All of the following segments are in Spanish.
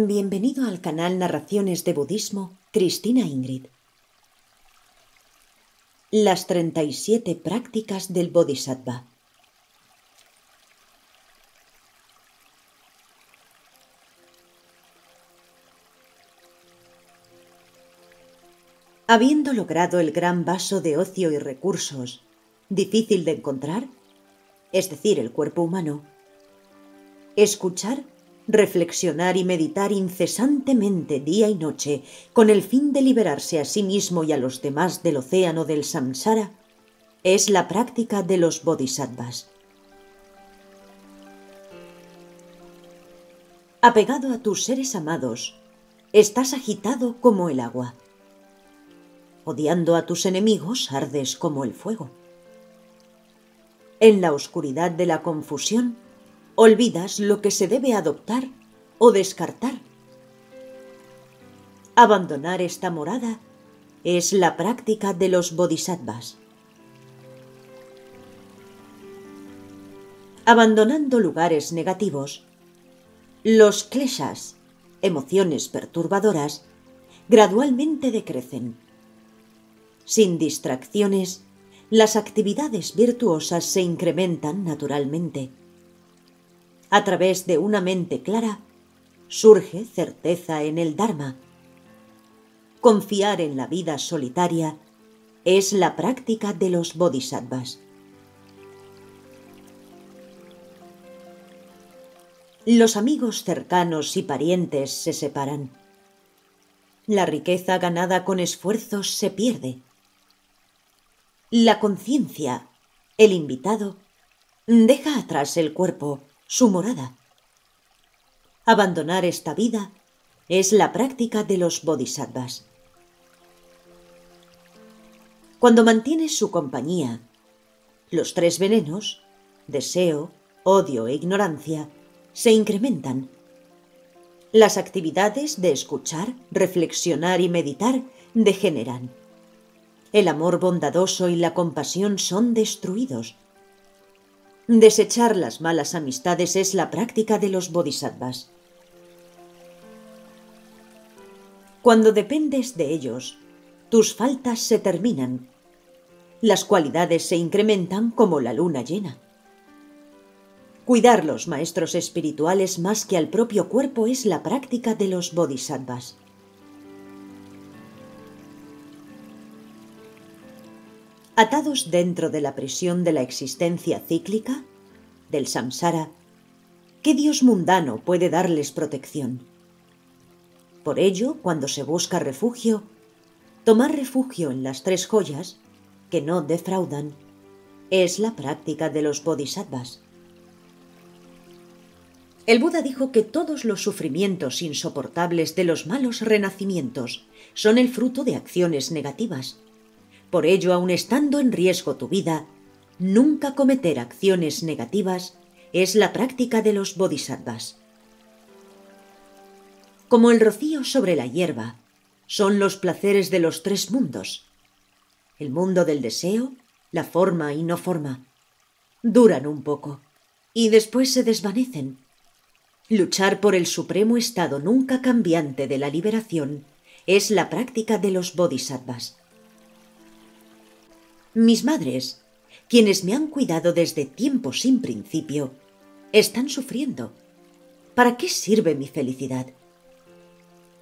Bienvenido al canal Narraciones de Budismo, Cristina Ingrid. Las 37 prácticas del Bodhisattva. Habiendo logrado el gran vaso de ocio y recursos, difícil de encontrar, es decir, el cuerpo humano, escuchar, reflexionar y meditar incesantemente día y noche con el fin de liberarse a sí mismo y a los demás del océano del samsara es la práctica de los bodhisattvas. Apegado a tus seres amados, estás agitado como el agua. Odiando a tus enemigos, ardes como el fuego. En la oscuridad de la confusión, olvidas lo que se debe adoptar o descartar. Abandonar esta morada es la práctica de los bodhisattvas. Abandonando lugares negativos, los kleshas, emociones perturbadoras, gradualmente decrecen. Sin distracciones, las actividades virtuosas se incrementan naturalmente. A través de una mente clara, surge certeza en el Dharma. Confiar en la vida solitaria es la práctica de los bodhisattvas. Los amigos cercanos y parientes se separan. La riqueza ganada con esfuerzos se pierde. La conciencia, el invitado, deja atrás el cuerpo, su morada. Abandonar esta vida es la práctica de los bodhisattvas. Cuando mantienes su compañía, los 3 venenos, deseo, odio e ignorancia, se incrementan. Las actividades de escuchar, reflexionar y meditar degeneran. El amor bondadoso y la compasión son destruidos. Desechar las malas amistades es la práctica de los bodhisattvas. Cuando dependes de ellos, tus faltas se terminan. Las cualidades se incrementan como la luna llena. Cuidar los maestros espirituales más que al propio cuerpo es la práctica de los bodhisattvas. Atados dentro de la prisión de la existencia cíclica, del samsara, ¿qué dios mundano puede darles protección? Por ello, cuando se busca refugio, tomar refugio en las 3 joyas, que no defraudan, es la práctica de los bodhisattvas. El Buda dijo que todos los sufrimientos insoportables de los malos renacimientos son el fruto de acciones negativas. Por ello, aun estando en riesgo tu vida, nunca cometer acciones negativas es la práctica de los bodhisattvas. Como el rocío sobre la hierba, son los placeres de los 3 mundos. El mundo del deseo, la forma y no forma. Duran un poco y después se desvanecen. Luchar por el supremo estado nunca cambiante de la liberación es la práctica de los bodhisattvas. Mis madres, quienes me han cuidado desde tiempo sin principio, están sufriendo. ¿Para qué sirve mi felicidad?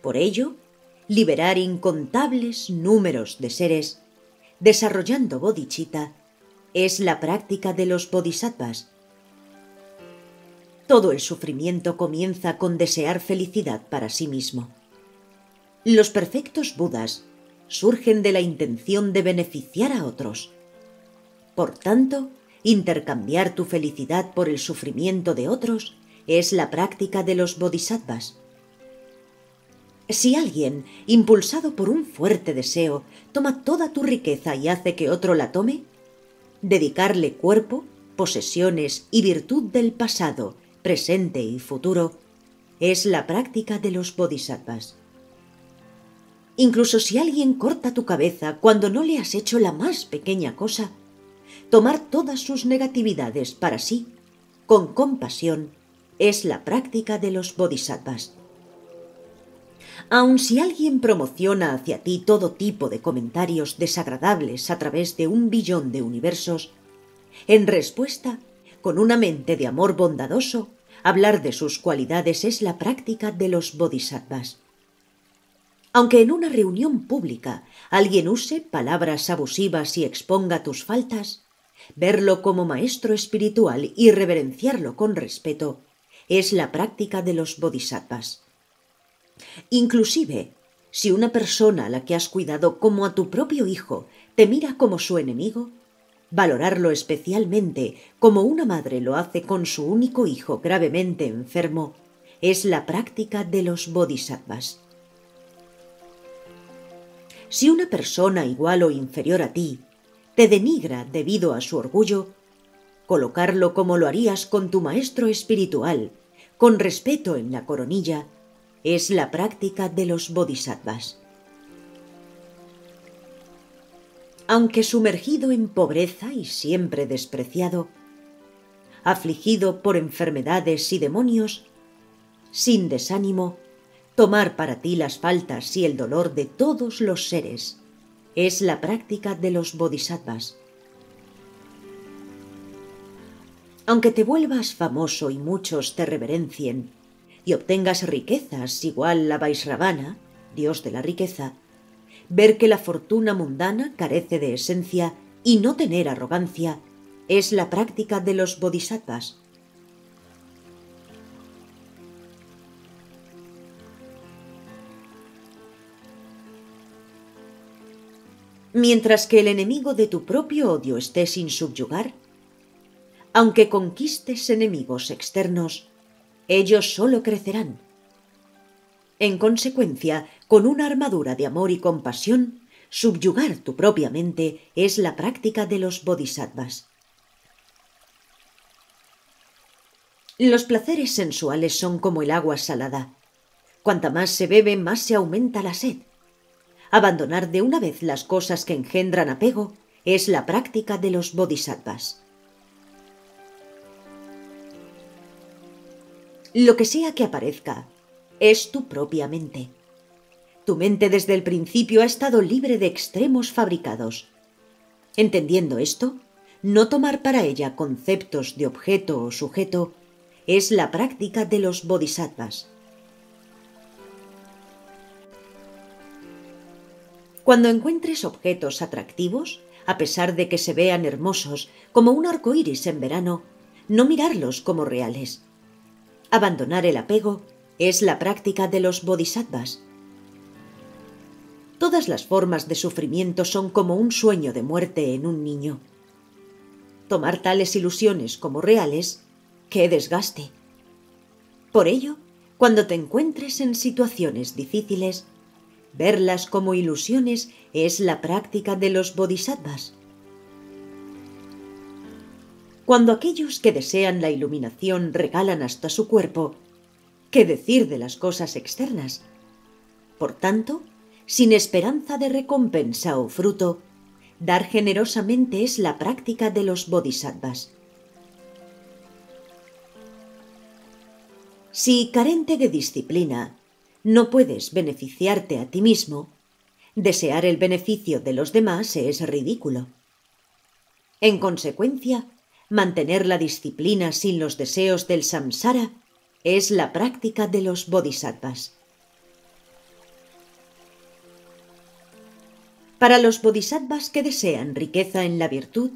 Por ello, liberar incontables números de seres, desarrollando bodhicitta, es la práctica de los bodhisattvas. Todo el sufrimiento comienza con desear felicidad para sí mismo. Los perfectos budas surgen de la intención de beneficiar a otros. Por tanto, intercambiar tu felicidad por el sufrimiento de otros es la práctica de los bodhisattvas. Si alguien, impulsado por un fuerte deseo, toma toda tu riqueza y hace que otro la tome, dedicarle cuerpo, posesiones y virtud del pasado, presente y futuro es la práctica de los bodhisattvas. Incluso si alguien corta tu cabeza cuando no le has hecho la más pequeña cosa, tomar todas sus negatividades para sí, con compasión, es la práctica de los bodhisattvas. Aun si alguien promociona hacia ti todo tipo de comentarios desagradables a través de 1 billón de universos, en respuesta, con una mente de amor bondadoso, hablar de sus cualidades es la práctica de los bodhisattvas. Aunque en una reunión pública alguien use palabras abusivas y exponga tus faltas, verlo como maestro espiritual y reverenciarlo con respeto es la práctica de los bodhisattvas. Inclusive, si una persona a la que has cuidado como a tu propio hijo te mira como su enemigo, valorarlo especialmente como una madre lo hace con su único hijo gravemente enfermo es la práctica de los bodhisattvas. Si una persona igual o inferior a ti te denigra debido a su orgullo, colocarlo como lo harías con tu maestro espiritual, con respeto en la coronilla, es la práctica de los bodhisattvas. Aunque sumergido en pobreza y siempre despreciado, afligido por enfermedades y demonios, sin desánimo, tomar para ti las faltas y el dolor de todos los seres es la práctica de los bodhisattvas. Aunque te vuelvas famoso y muchos te reverencien, y obtengas riquezas igual a Vaisravana, dios de la riqueza, ver que la fortuna mundana carece de esencia y no tener arrogancia es la práctica de los bodhisattvas. Mientras que el enemigo de tu propio odio esté sin subyugar, aunque conquistes enemigos externos, ellos solo crecerán. En consecuencia, con una armadura de amor y compasión, subyugar tu propia mente es la práctica de los bodhisattvas. Los placeres sensuales son como el agua salada. Cuanta más se bebe, más se aumenta la sed. Abandonar de una vez las cosas que engendran apego es la práctica de los bodhisattvas. Lo que sea que aparezca es tu propia mente. Tu mente desde el principio ha estado libre de extremos fabricados. Entendiendo esto, no tomar para ella conceptos de objeto o sujeto es la práctica de los bodhisattvas. Cuando encuentres objetos atractivos, a pesar de que se vean hermosos, como un arco iris en verano, no mirarlos como reales. Abandonar el apego es la práctica de los bodhisattvas. Todas las formas de sufrimiento son como un sueño de muerte en un niño. Tomar tales ilusiones como reales, ¡qué desgaste! Por ello, cuando te encuentres en situaciones difíciles, verlas como ilusiones es la práctica de los bodhisattvas. Cuando aquellos que desean la iluminación regalan hasta su cuerpo, ¿qué decir de las cosas externas? Por tanto, sin esperanza de recompensa o fruto, dar generosamente es la práctica de los bodhisattvas. Si, carente de disciplina, no puedes beneficiarte a ti mismo, desear el beneficio de los demás es ridículo. En consecuencia, mantener la disciplina sin los deseos del samsara es la práctica de los bodhisattvas. Para los bodhisattvas que desean riqueza en la virtud,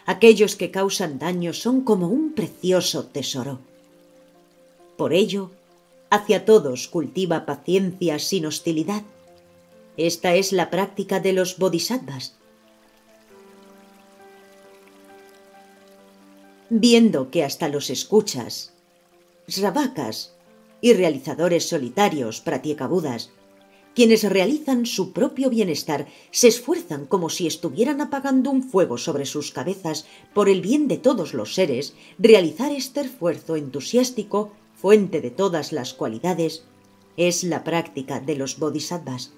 aquellos que causan daño son como un precioso tesoro. Por ello, hacia todos cultiva paciencia sin hostilidad. Esta es la práctica de los bodhisattvas. Viendo que hasta los escuchas, sravakas y realizadores solitarios, pratyekabuddhas, quienes realizan su propio bienestar, se esfuerzan como si estuvieran apagando un fuego sobre sus cabezas por el bien de todos los seres, realizar este esfuerzo entusiástico, fuente de todas las cualidades, es la práctica de los bodhisattvas.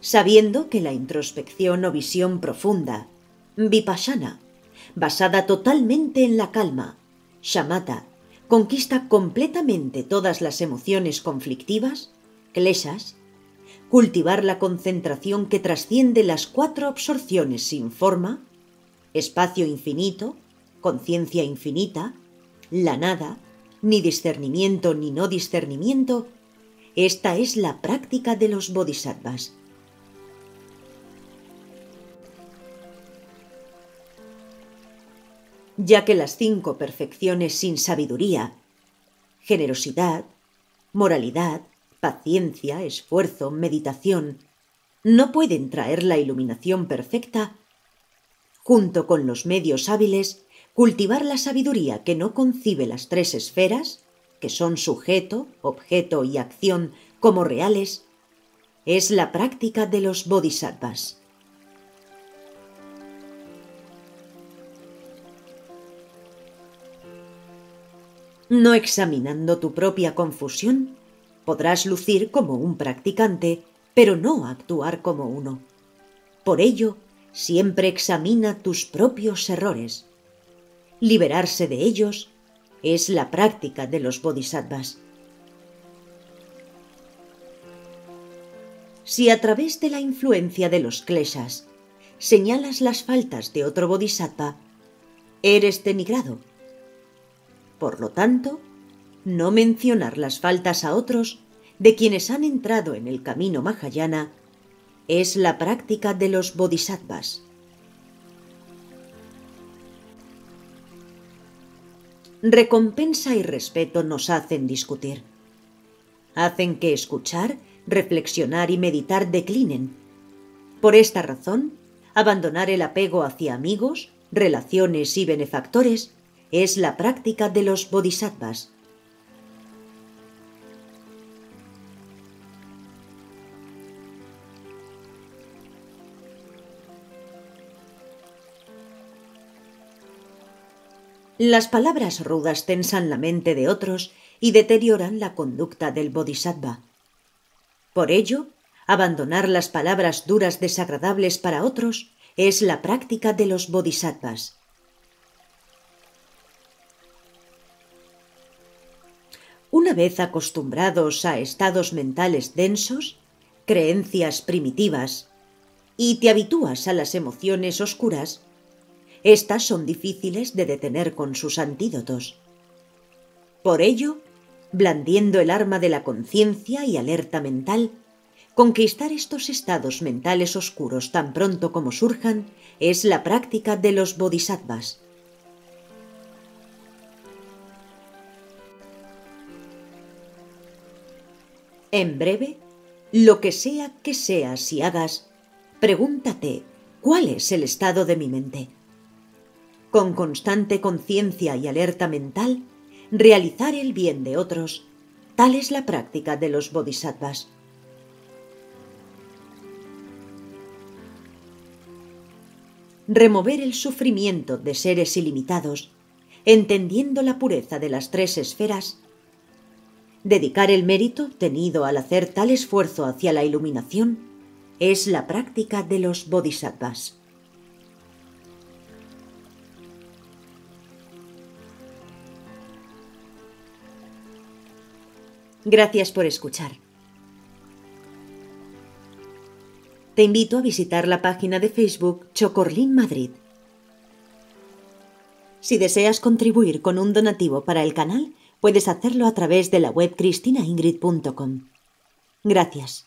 Sabiendo que la introspección o visión profunda, vipassana, basada totalmente en la calma, shamatha, conquista completamente todas las emociones conflictivas, kleshas, cultivar la concentración que trasciende las 4 absorciones sin forma, espacio infinito, conciencia infinita, la nada, ni discernimiento ni no discernimiento, esta es la práctica de los bodhisattvas. Ya que las 5 perfecciones sin sabiduría, generosidad, moralidad, paciencia, esfuerzo, meditación, no pueden traer la iluminación perfecta, junto con los medios hábiles, cultivar la sabiduría que no concibe las 3 esferas, que son sujeto, objeto y acción como reales, es la práctica de los bodhisattvas. No examinando tu propia confusión, podrás lucir como un practicante, pero no actuar como uno. Por ello, siempre examina tus propios errores. Liberarse de ellos es la práctica de los bodhisattvas. Si a través de la influencia de los kleshas señalas las faltas de otro bodhisattva, eres denigrado. Por lo tanto, no mencionar las faltas a otros de quienes han entrado en el camino Mahayana es la práctica de los bodhisattvas. Recompensa y respeto nos hacen discutir. Hacen que escuchar, reflexionar y meditar declinen. Por esta razón, abandonar el apego hacia amigos, relaciones y benefactores es la práctica de los bodhisattvas. Las palabras rudas tensan la mente de otros y deterioran la conducta del bodhisattva. Por ello, abandonar las palabras duras desagradables para otros es la práctica de los bodhisattvas. Una vez acostumbrados a estados mentales densos, creencias primitivas, y te habitúas a las emociones oscuras, estas son difíciles de detener con sus antídotos. Por ello, blandiendo el arma de la conciencia y alerta mental, conquistar estos estados mentales oscuros tan pronto como surjan es la práctica de los bodhisattvas. En breve, lo que sea que seas y hagas, pregúntate, ¿cuál es el estado de mi mente? Con constante conciencia y alerta mental, realizar el bien de otros, tal es la práctica de los bodhisattvas. Remover el sufrimiento de seres ilimitados, entendiendo la pureza de las 3 esferas, dedicar el mérito obtenido al hacer tal esfuerzo hacia la iluminación, es la práctica de los bodhisattvas. Gracias por escuchar. Te invito a visitar la página de Facebook Chocorlin Madrid. Si deseas contribuir con un donativo para el canal, puedes hacerlo a través de la web cristinaingrid.com. Gracias.